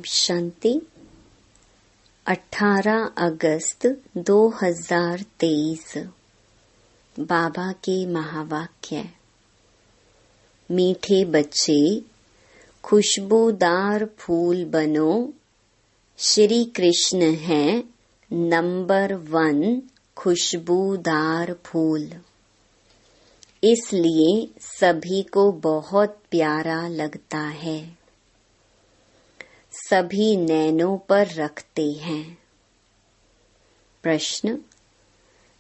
शांति। 18 अगस्त 2023 बाबा के महावाक्य। मीठे बच्चे, खुशबूदार फूल बनो। श्री कृष्ण हैं नंबर 1 खुशबूदार फूल, इसलिए सभी को बहुत प्यारा लगता है। सभी नैनों पर रखते हैं। प्रश्न,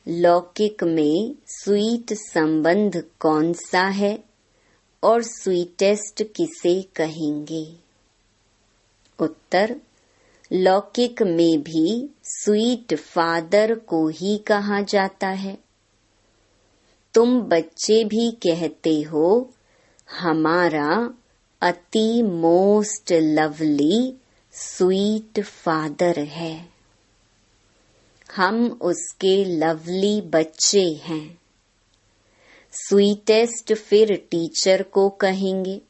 लौकिक में स्वीट संबंध कौन सा है और स्वीटेस्ट किसे कहेंगे? उत्तर, लौकिक में भी स्वीट फादर को ही कहा जाता है। तुम बच्चे भी कहते हो हमारा अति मोस्ट लवली स्वीट फादर है। हम उसके लवली बच्चे हैं। स्वीटेस्ट फिर टीचर को कहेंगे,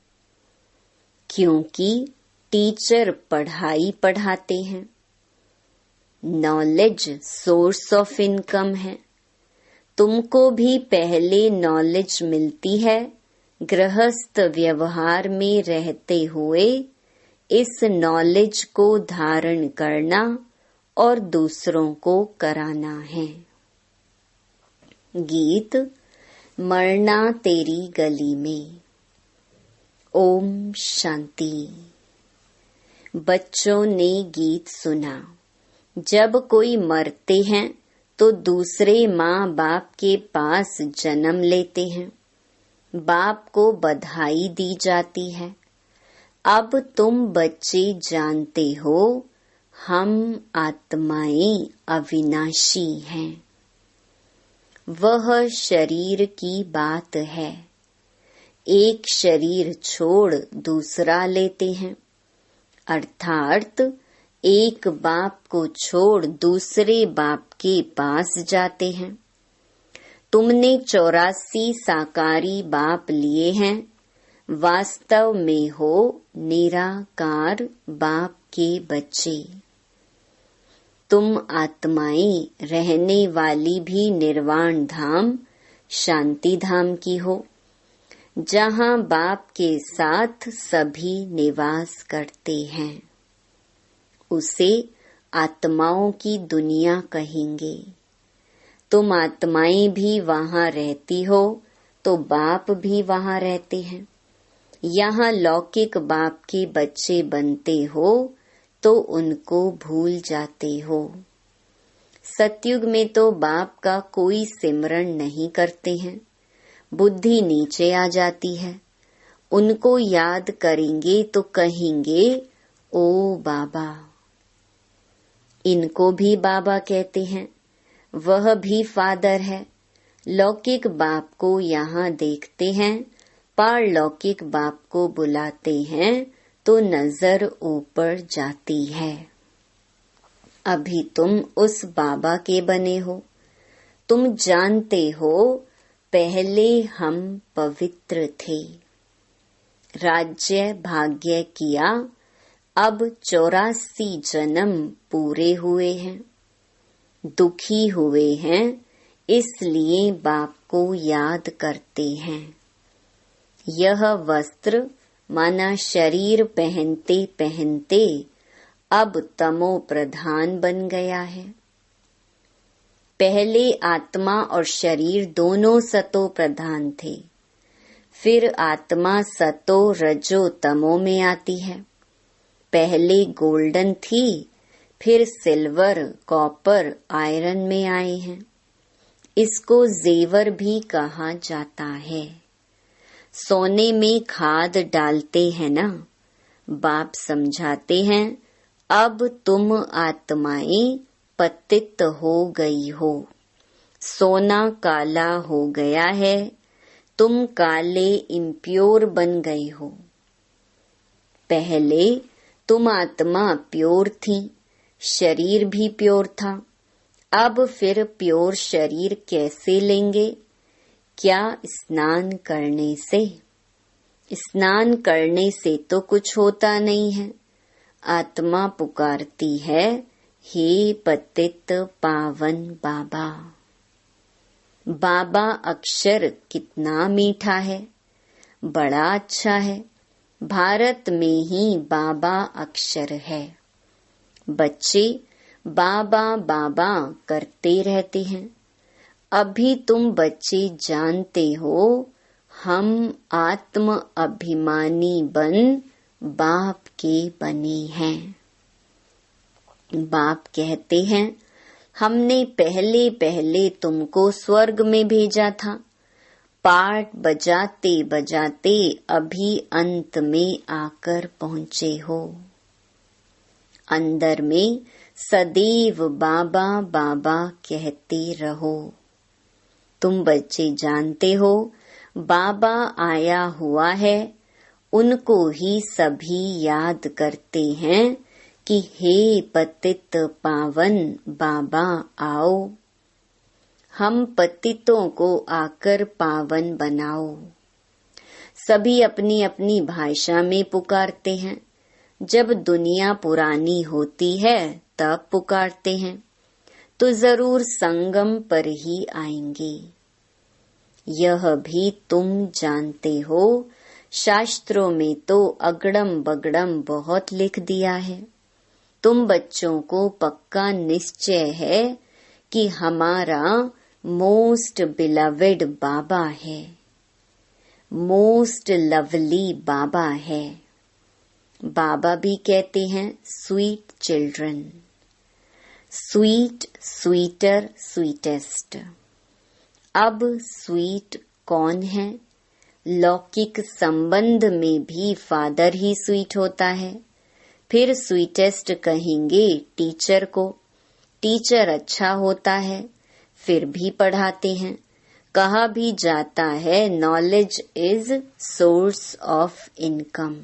क्योंकि टीचर पढ़ाई पढ़ाते हैं। नॉलेज सोर्स ऑफ इनकम है। तुमको भी पहले नॉलेज मिलती है। गृहस्थ व्यवहार में रहते हुए इस नॉलेज को धारण करना और दूसरों को कराना है। गीत मरना तेरी गली में। ओम शांति। बच्चों ने गीत सुना। जब कोई मरते हैं तो दूसरे माँ बाप के पास जन्म लेते हैं। बाप को बधाई दी जाती है। अब तुम बच्चे जानते हो हम आत्माएं अविनाशी हैं। वह शरीर की बात है। एक शरीर छोड़ दूसरा लेते हैं, अर्थात एक बाप को छोड़ दूसरे बाप के पास जाते हैं। तुमने 84 साकारी बाप लिए हैं। वास्तव में हो निराकार बाप के बच्चे। तुम आत्माएं रहने वाली भी निर्वाण धाम शांति धाम की हो, जहाँ बाप के साथ सभी निवास करते हैं। उसे आत्माओं की दुनिया कहेंगे। तुम आत्माएं भी वहाँ रहती हो तो बाप भी वहाँ रहते हैं। यहाँ लौकिक बाप के बच्चे बनते हो तो उनको भूल जाते हो। सतयुग में तो बाप का कोई सिमरण नहीं करते हैं। बुद्धि नीचे आ जाती है। उनको याद करेंगे तो कहेंगे ओ बाबा। इनको भी बाबा कहते हैं। वह भी फादर है। लौकिक बाप को यहाँ देखते हैं, पारलौकिक बाप को बुलाते हैं तो नजर ऊपर जाती है। अभी तुम उस बाबा के बने हो। तुम जानते हो पहले हम पवित्र थे। राज्य भाग्य किया। अब 84 जन्म पूरे हुए हैं। दुखी हुए हैं, इसलिए बाप को याद करते हैं। यह वस्त्र माना शरीर पहनते पहनते अब तमो प्रधान बन गया है। पहले आत्मा और शरीर दोनों सतो प्रधान थे। फिर आत्मा सतो रजो तमो में आती है। पहले गोल्डन थी, फिर सिल्वर, कॉपर, आयरन में आए हैं। इसको जेवर भी कहा जाता है। सोने में खाद डालते हैं ना। बाप समझाते हैं अब तुम आत्माएं पतित हो गई हो। सोना काला हो गया है। तुम काले इम्प्योर बन गई हो। पहले तुम आत्मा प्योर थी, शरीर भी प्योर था। अब फिर प्योर शरीर कैसे लेंगे? क्या स्नान करने से? स्नान करने से तो कुछ होता नहीं है। आत्मा पुकारती है, हे पतित पावन बाबा। बाबा अक्षर कितना मीठा है, बड़ा अच्छा है। भारत में ही बाबा अक्षर है। बच्चे बाबा बाबा करते रहते हैं। अभी तुम बच्चे जानते हो, हम आत्म अभिमानी बन बाप के बने हैं। बाप कहते हैं, हमने पहले पहले तुमको स्वर्ग में भेजा था। पाठ बजाते बजाते अभी अंत में आकर पहुँचे हो। अंदर में सदैव बाबा बाबा कहते रहो। तुम बच्चे जानते हो, बाबा आया हुआ है। उनको ही सभी याद करते हैं कि हे पतित पावन बाबा आओ, हम पतितों को आकर पावन बनाओ। सभी अपनी अपनी भाषा में पुकारते हैं। जब दुनिया पुरानी होती है तब पुकारते हैं, तो जरूर संगम पर ही आएंगे। यह भी तुम जानते हो, शास्त्रों में तो अगड़म बगड़म बहुत लिख दिया है। तुम बच्चों को पक्का निश्चय है कि हमारा मोस्ट बिलवेड बाबा है, मोस्ट लवली बाबा है। बाबा भी कहते हैं sweet children, sweet, sweeter, sweetest. अब स्वीट कौन है? लौकिक संबंध में भी फादर ही स्वीट होता है। फिर स्वीटेस्ट कहेंगे टीचर को। टीचर अच्छा होता है, फिर भी पढ़ाते हैं। कहा भी जाता है knowledge is source of income.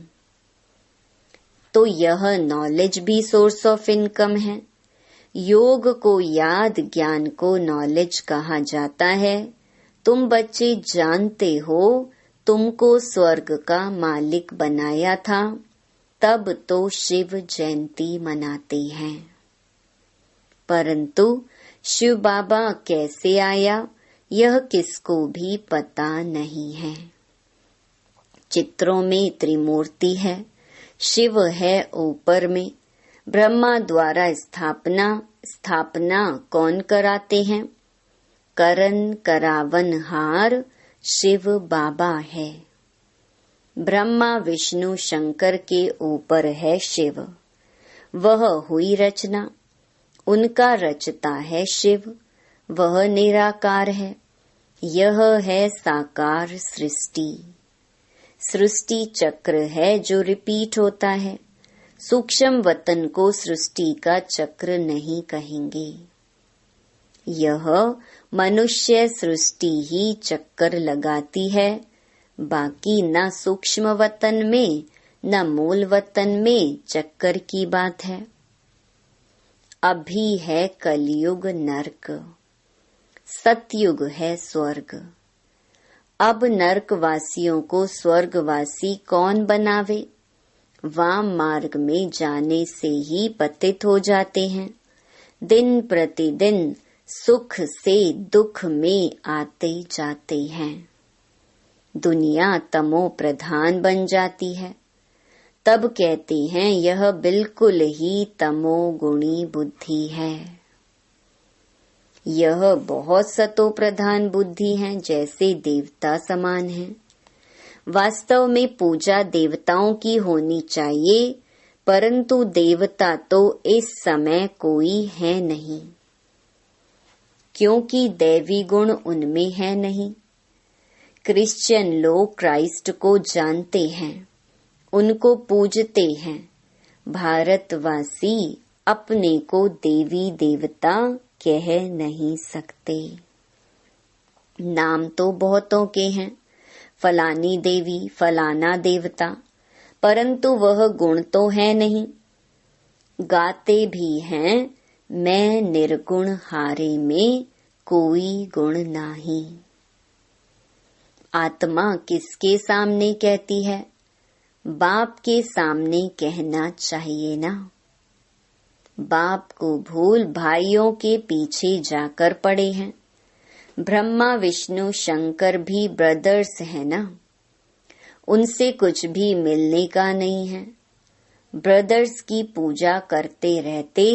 तो यह नॉलेज भी सोर्स ऑफ इनकम है। योग को याद, ज्ञान को नॉलेज कहा जाता है। तुम बच्चे जानते हो, तुमको स्वर्ग का मालिक बनाया था, तब तो शिव जयंती मनाते हैं। परंतु शिव बाबा कैसे आया, यह किसको भी पता नहीं है। चित्रों में त्रिमूर्ति है, शिव है ऊपर में। ब्रह्मा द्वारा स्थापना कौन कराते हैं? करन करावन हार शिव बाबा है। ब्रह्मा विष्णु शंकर के ऊपर है शिव। वह हुई रचना, उनका रचता है शिव। वह निराकार है, यह है साकार सृष्टि। सृष्टि चक्र है जो रिपीट होता है। सूक्ष्म वतन को सृष्टि का चक्र नहीं कहेंगे। यह मनुष्य सृष्टि ही चक्कर लगाती है, बाकी न सूक्ष्म वतन में न मूल वतन में चक्कर की बात है। अभी है कलयुग नरक, सतयुग है स्वर्ग। अब नरकवासियों को स्वर्गवासी कौन बनावे? वाम मार्ग में जाने से ही पतित हो जाते हैं। दिन प्रतिदिन सुख से दुख में आते जाते हैं। दुनिया तमो प्रधान बन जाती है। तब कहते हैं यह बिल्कुल ही तमोगुणी बुद्धि है। यह बहुत सतो प्रधान बुद्धि है, जैसे देवता समान है। वास्तव में पूजा देवताओं की होनी चाहिए, परंतु देवता तो इस समय कोई है नहीं, क्योंकि दैवी गुण उनमें है नहीं। क्रिश्चियन लोग क्राइस्ट को जानते हैं, उनको पूजते हैं। भारतवासी अपने को देवी देवता कह नहीं सकते। नाम तो बहुतों के हैं, फलानी देवी, फलाना देवता, परंतु वह गुण तो है नहीं। गाते भी हैं, मैं निर्गुण हारे में कोई गुण नहीं। आत्मा किसके सामने कहती है? बाप के सामने कहना चाहिए ना। बाप को भूल भाइयों के पीछे जाकर पड़े हैं। ब्रह्मा विष्णु शंकर भी ब्रदर्स हैं ना, उनसे कुछ भी मिलने का नहीं है। ब्रदर्स की पूजा करते रहते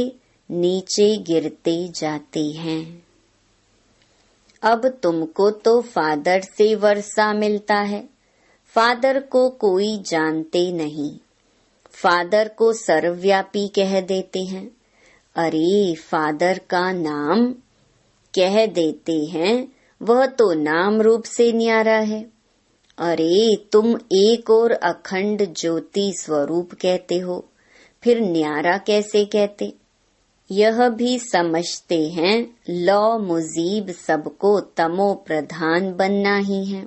नीचे गिरते जाते हैं। अब तुमको तो फादर से वर्षा मिलता है। फादर को कोई जानते नहीं, फादर को सर्वव्यापी कह देते हैं। अरे फादर का नाम कह देते हैं, वह तो नाम रूप से न्यारा है। अरे तुम एक और अखंड ज्योति स्वरूप कहते हो, फिर न्यारा कैसे कहते? यह भी समझते हैं लौ मुजीब सबको तमो प्रधान बनना ही है।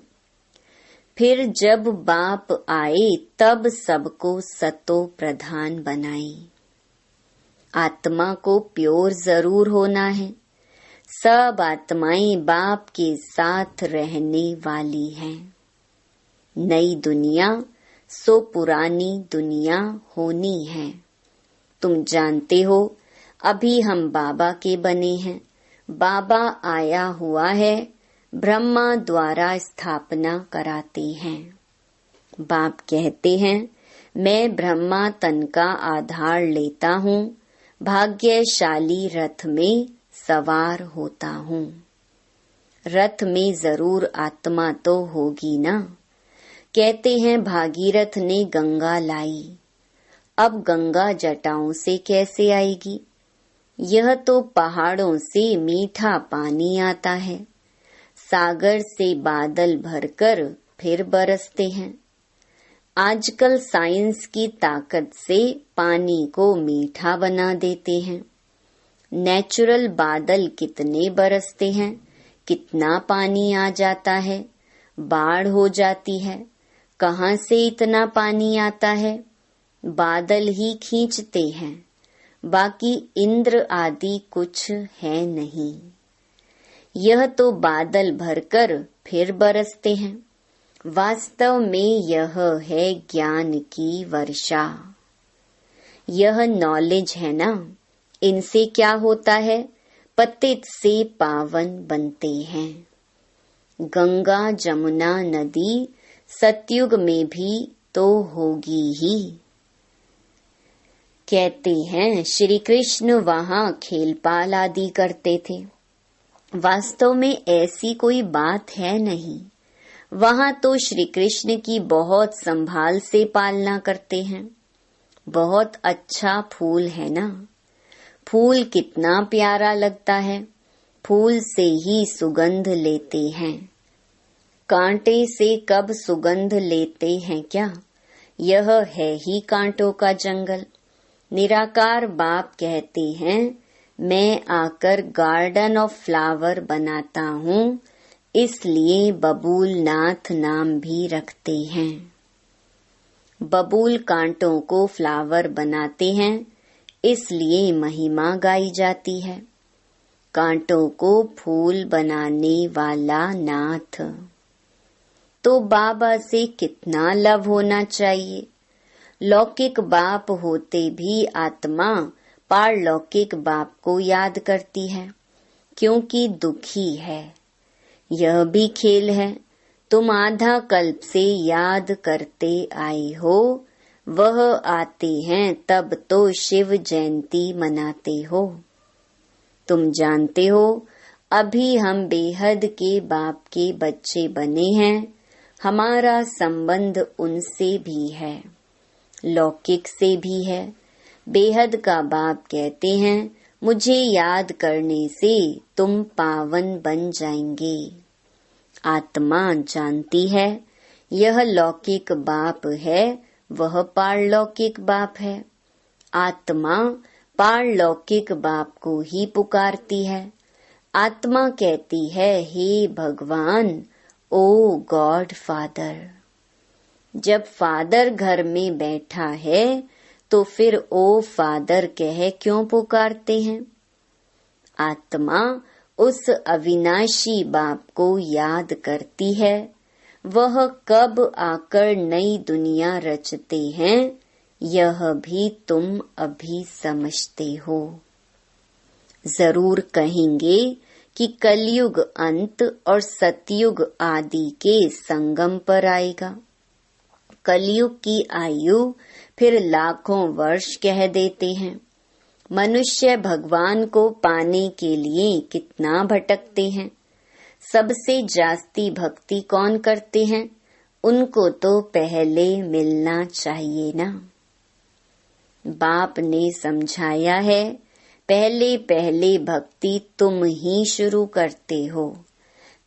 फिर जब बाप आए तब सबको सतो प्रधान बनाए। आत्मा को प्योर जरूर होना है। सब आत्माएं बाप के साथ रहने वाली हैं। नई दुनिया सो पुरानी दुनिया होनी है। तुम जानते हो अभी हम बाबा के बने हैं। बाबा आया हुआ है, ब्रह्मा द्वारा स्थापना कराते हैं। बाप कहते हैं मैं ब्रह्मा तन का आधार लेता हूँ, भाग्यशाली रथ में सवार होता हूँ। रथ में जरूर आत्मा तो होगी ना। कहते हैं भागीरथ ने गंगा लाई, अब गंगा जटाओं से कैसे आएगी? यह तो पहाड़ों से मीठा पानी आता है, सागर से बादल भरकर फिर बरसते हैं। आजकल साइंस की ताकत से पानी को मीठा बना देते हैं। नेचुरल बादल कितने बरसते हैं, कितना पानी आ जाता है, बाढ़ हो जाती है। कहाँ से इतना पानी आता है? बादल ही खींचते हैं, बाकी इंद्र आदि कुछ है नहीं। यह तो बादल भरकर फिर बरसते हैं। वास्तव में यह है ज्ञान की वर्षा। यह नॉलेज है ना। इनसे क्या होता है? पतित से पावन बनते हैं। गंगा जमुना नदी सतयुग में भी तो होगी ही। कहते हैं श्री कृष्ण वहाँ खेलपाल आदि करते थे। वास्तव में ऐसी कोई बात है नहीं। वहाँ तो श्री कृष्ण की बहुत संभाल से पालना करते हैं। बहुत अच्छा फूल है ना। फूल कितना प्यारा लगता है। फूल से ही सुगंध लेते हैं। कांटे से कब सुगंध लेते हैं क्या? यह है ही कांटों का जंगल। निराकार बाप कहते हैं मैं आकर गार्डन ऑफ फ्लावर बनाता हूँ, इसलिए बबूल नाथ नाम भी रखते हैं। बबूल कांटों को फ्लावर बनाते हैं, इसलिए महिमा गाई जाती है। कांटों को फूल बनाने वाला नाथ। तो बाबा से कितना लव होना चाहिए। लौकिक बाप होते भी आत्मा पारलौकिक बाप को याद करती है, क्योंकि दुखी है। यह भी खेल है। तुम आधा कल्प से याद करते आए हो, वह आते हैं तब तो शिव जयंती मनाते हो। तुम जानते हो अभी हम बेहद के बाप के बच्चे बने हैं। हमारा संबंध उनसे भी है, लौकिक से भी है। बेहद का बाप कहते हैं मुझे याद करने से तुम पावन बन जाएंगे। आत्मा जानती है यह लौकिक बाप है, वह पारलौकिक बाप है। आत्मा पारलौकिक बाप को ही पुकारती है। आत्मा कहती है हे भगवान, ओ गॉड फादर। जब फादर घर में बैठा है तो फिर ओ फादर कह क्यों पुकारते हैं? आत्मा उस अविनाशी बाप को याद करती है। वह कब आकर नई दुनिया रचते हैं, यह भी तुम अभी समझते हो। जरूर कहेंगे कि कलयुग अंत और सतयुग आदि के संगम पर आएगा। कलयुग की आयु फिर लाखों वर्ष कह देते हैं। मनुष्य भगवान को पाने के लिए कितना भटकते हैं। सबसे जास्ती भक्ति कौन करते हैं, उनको तो पहले मिलना चाहिए ना। बाप ने समझाया है, पहले पहले भक्ति तुम ही शुरू करते हो।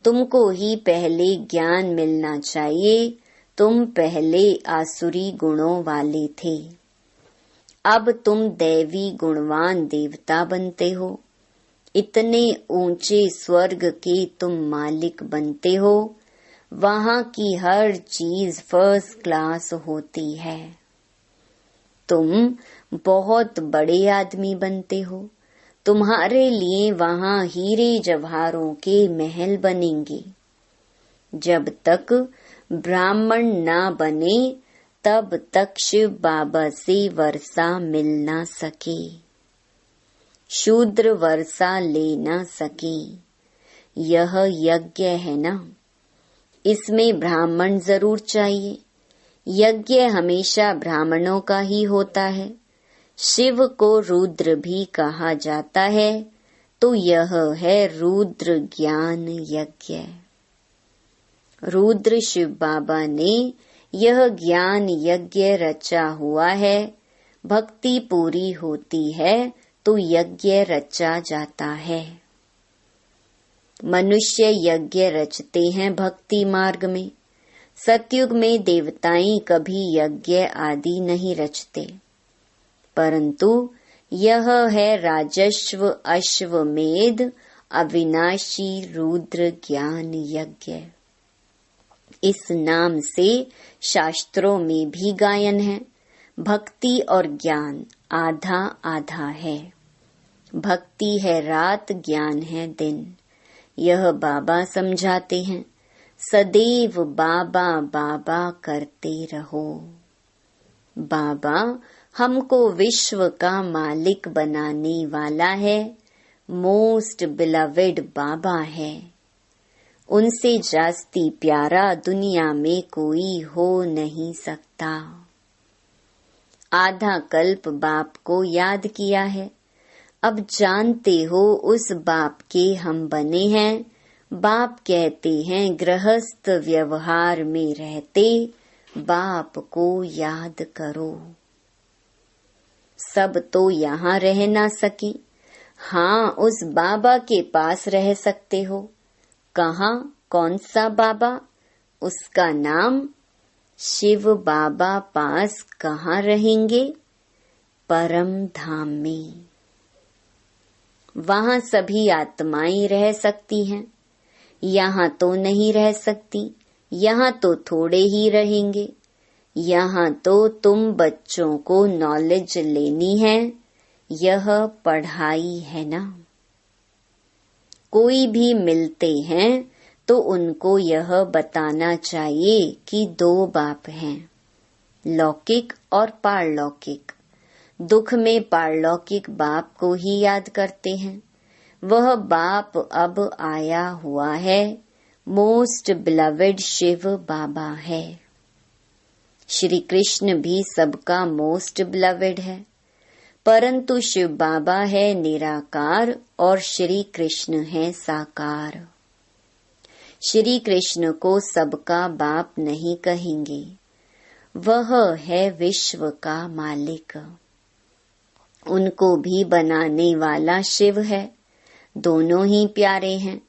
तुमको ही पहले ज्ञान मिलना चाहिए। तुम पहले आसुरी गुणों वाले थे, अब तुम दैवी गुणवान देवता बनते हो। इतने ऊंचे स्वर्ग के तुम मालिक बनते हो। वहाँ की हर चीज फर्स्ट क्लास होती है। तुम बहुत बड़े आदमी बनते हो। तुम्हारे लिए वहाँ हीरे जवाहरों के महल बनेंगे। जब तक ब्राह्मण ना बने तब तक शिव बाबा से वर्षा मिल ना सके, शूद्र वर्षा ले ना सके। यह यज्ञ है ना, इसमें ब्राह्मण जरूर चाहिए। यज्ञ हमेशा ब्राह्मणों का ही होता है। शिव को रुद्र भी कहा जाता है, तो यह है रुद्र ज्ञान यज्ञ। रुद्र शिव बाबा ने यह ज्ञान यज्ञ रचा हुआ है। भक्ति पूरी होती है तो यज्ञ रचा जाता है। मनुष्य यज्ञ रचते हैं भक्ति मार्ग में। सतयुग में देवताएं कभी यज्ञ आदि नहीं रचते, परंतु यह है राजस्व अश्वमेध अविनाशी रुद्र ज्ञान यज्ञ। इस नाम से शास्त्रों में भी गायन है। भक्ति और ज्ञान आधा आधा है। भक्ति है रात, ज्ञान है दिन। यह बाबा समझाते हैं। सदैव बाबा बाबा करते रहो। बाबा हमको विश्व का मालिक बनाने वाला है। मोस्ट बिलवेड बाबा है। उनसे जास्ती प्यारा दुनिया में कोई हो नहीं सकता। आधा कल्प बाप को याद किया है। अब जानते हो उस बाप के हम बने हैं। बाप कहते हैं गृहस्थ व्यवहार में रहते बाप को याद करो। सब तो यहाँ रह ना सके। हाँ, उस बाबा के पास रह सकते हो। कहाँ? कौन सा बाबा? उसका नाम शिव बाबा पास कहाँ रहेंगे? परम धाम में। वहाँ सभी आत्माएं रह सकती हैं। यहाँ तो नहीं रह सकती। यहाँ तो थोड़े ही रहेंगे। यहाँ तो तुम बच्चों को नॉलेज लेनी है। यह पढ़ाई है ना। कोई भी मिलते हैं तो उनको यह बताना चाहिए कि दो बाप हैं, लौकिक और पारलौकिक। दुख में पारलौकिक बाप को ही याद करते हैं। वह बाप अब आया हुआ है। मोस्ट बिलवेड शिव बाबा है। श्री कृष्ण भी सबका मोस्ट बिलवेड है, परंतु शिव बाबा है निराकार और श्री कृष्ण है साकार। श्री कृष्ण को सबका बाप नहीं कहेंगे। वह है विश्व का मालिक। उनको भी बनाने वाला शिव है। दोनों ही प्यारे हैं,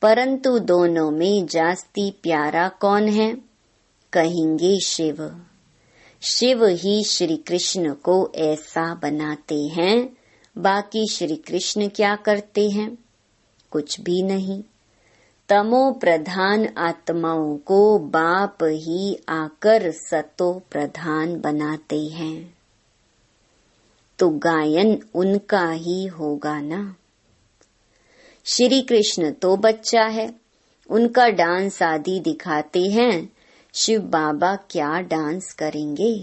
परंतु दोनों में जास्ती प्यारा कौन है? कहेंगे शिव। शिव ही श्री कृष्ण को ऐसा बनाते हैं। बाकी श्री कृष्ण क्या करते हैं? कुछ भी नहीं। तमो प्रधान आत्माओं को बाप ही आकर सतो प्रधान बनाते हैं। तो गायन उनका ही होगा ना। श्री कृष्ण तो बच्चा है, उनका डांस आदि दिखाते हैं, शिव बाबा क्या डांस करेंगे?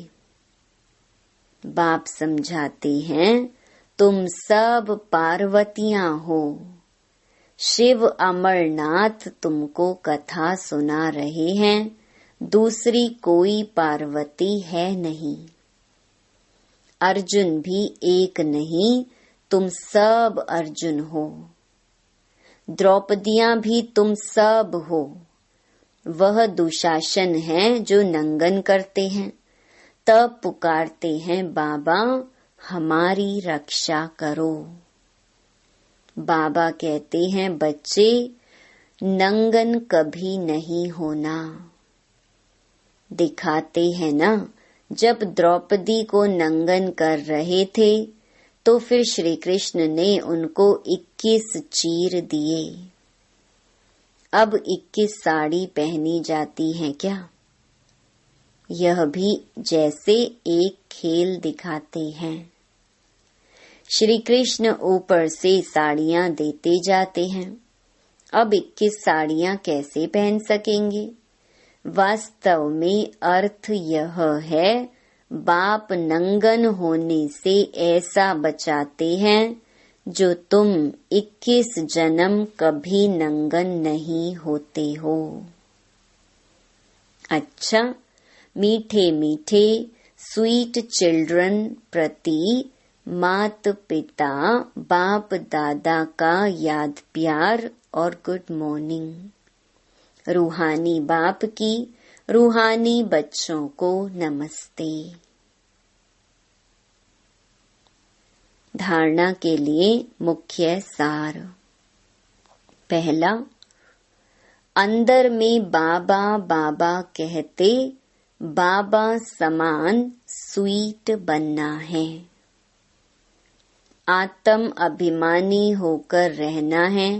बाप समझाते हैं, तुम सब पार्वतियां हो। शिव अमरनाथ तुमको कथा सुना रहे हैं, दूसरी कोई पार्वती है नहीं। अर्जुन भी एक नहीं, तुम सब अर्जुन हो। द्रौपदियां भी तुम सब हो। वह दुशासन है जो नंगन करते हैं, तब पुकारते हैं बाबा हमारी रक्षा करो। बाबा कहते हैं बच्चे, नंगन कभी नहीं होना। दिखाते हैं ना, जब द्रौपदी को नंगन कर रहे थे तो फिर श्री कृष्ण ने उनको 21 चीर दिए। अब 21 साड़ी पहनी जाती है क्या? यह भी जैसे एक खेल दिखाते हैं। श्री कृष्ण ऊपर से साड़ियां देते जाते हैं। अब 21 साड़ियां कैसे पहन सकेंगे? वास्तव में अर्थ यह है, बाप नंगन होने से ऐसा बचाते हैं जो तुम 21 जन्म कभी नंगन नहीं होते हो। अच्छा, मीठे मीठे स्वीट चिल्ड्रन प्रति मात पिता बाप दादा का याद प्यार और गुड मॉर्निंग। रूहानी बाप की रूहानी बच्चों को नमस्ते। धारणा के लिए मुख्य सार। पहला, अंदर में बाबा बाबा कहते बाबा समान स्वीट बनना है। आत्म अभिमानी होकर रहना है।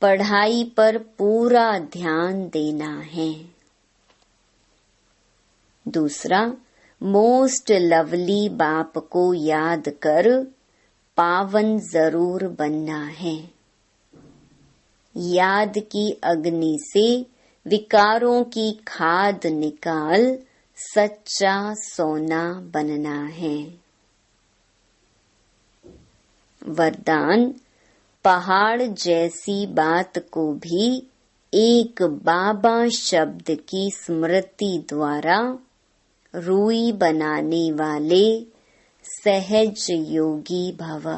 पढ़ाई पर पूरा ध्यान देना है। दूसरा, मोस्ट लवली बाप को याद कर पावन जरूर बनना है। याद की अग्नि से विकारों की खाद निकाल सच्चा सोना बनना है। वरदान, पहाड़ जैसी बात को भी एक बाबा शब्द की स्मृति द्वारा रूई बनाने वाले सहज योगी भव।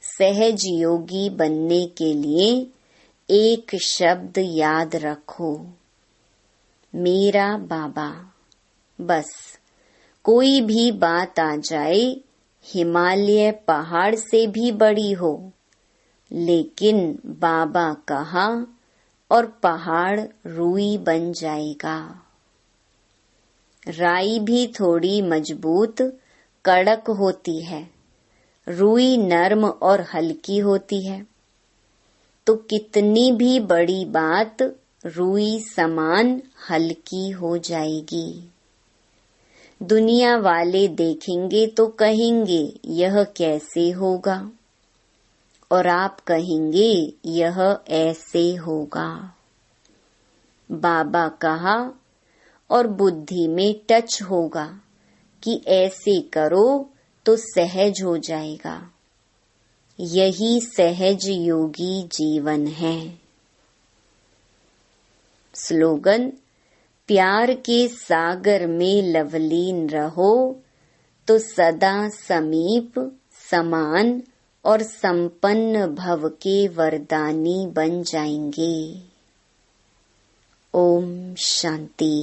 सहज योगी बनने के लिए एक शब्द याद रखो, मेरा बाबा। बस कोई भी बात आ जाए, हिमालय पहाड़ से भी बड़ी हो, लेकिन बाबा कहा और पहाड़ रूई बन जाएगा। राई भी थोड़ी मजबूत कड़क होती है, रूई नर्म और हल्की होती है। तो कितनी भी बड़ी बात रूई समान हल्की हो जाएगी। दुनिया वाले देखेंगे तो कहेंगे यह कैसे होगा, और आप कहेंगे यह ऐसे होगा। बाबा कहा और बुद्धि में टच होगा कि ऐसे करो तो सहज हो जाएगा। यही सहज योगी जीवन है। स्लोगन, प्यार के सागर में लवलीन रहो तो सदा समीप समान और संपन्न भव के वरदानी बन जाएंगे। ओम शांति।